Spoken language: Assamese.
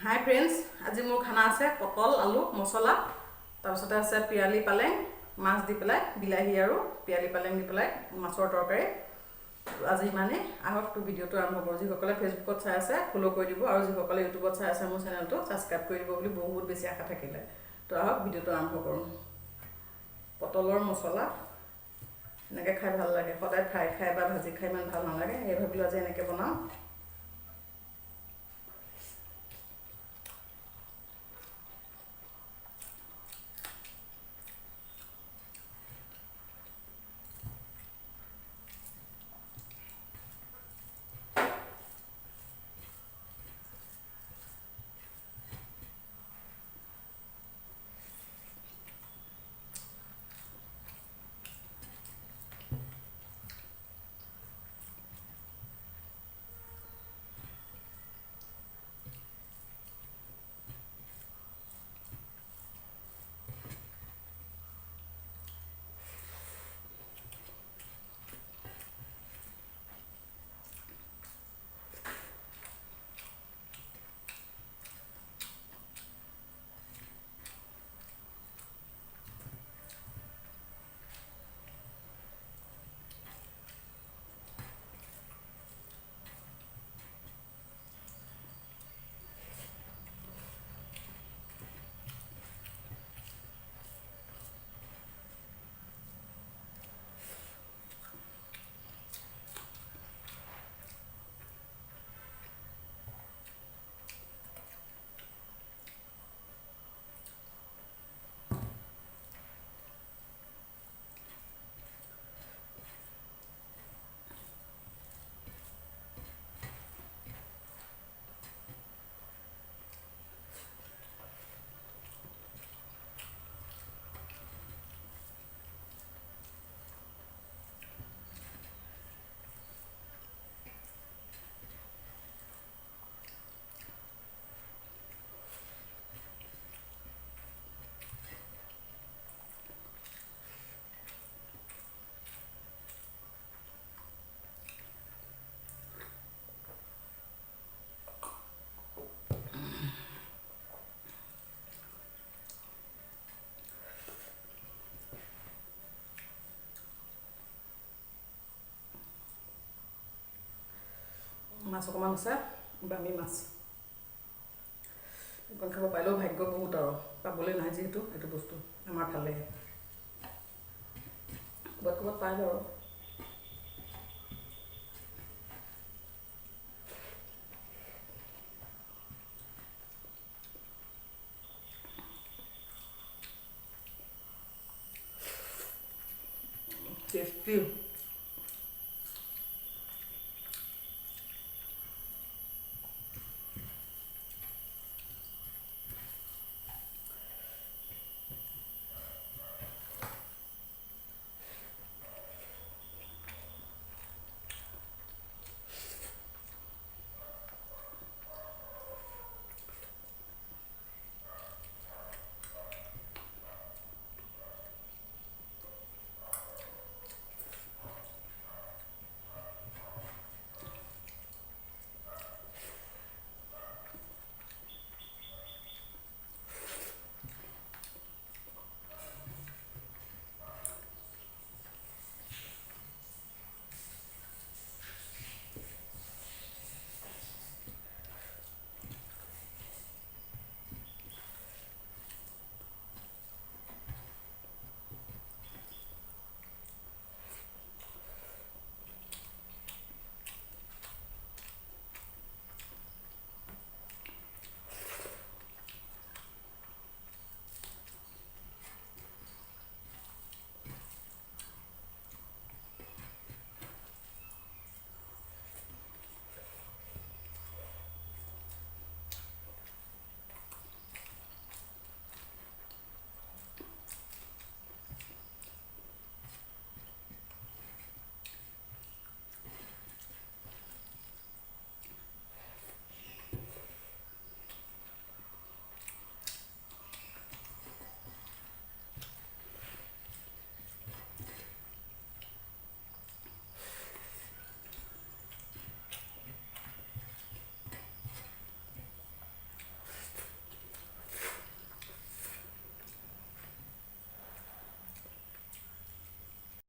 হাই ফ্ৰেণ্ডছ, আজি মোৰ খানা আছে পটল আলু মছলা, তাৰপিছতে আছে পিয়ালি পালেং মাছ দি পেলাই, বিলাহী আৰু পিয়ালি পালেং দি পেলাই মাছৰ তৰকাৰী। আজি ইমানেই, আহক তো ভিডিঅ'টো আৰম্ভ কৰোঁ। যিসকলে ফেচবুকত চাই আছে ফ'ল' কৰি দিব, আৰু যিসকলে ইউটিউবত চাই আছে মোৰ চেনেলটো ছাবস্ক্ৰাইব কৰি দিব বুলি বহুত বেছি আশা থাকিলে। তো আহক ভিডিঅ'টো আৰম্ভ কৰোঁ। পটলৰ মছলা এনেকৈ খাই ভাল লাগে, সদায় ফ্ৰাই খাই বা ভাজি খাই ইমান ভাল নালাগে, সেই ভাবিলোঁ আজি এনেকৈ বনাওঁ। মাছ অকণমান আছে, বামী মাছ অকণ খাব পাৰিলেও ভাগ্য বহুত, আৰু পাবলৈ নাই যিহেতু এইটো বস্তু আমাৰ ফালে ক'ৰবাত ক'ৰবাত পাই বাৰু। টেষ্টি।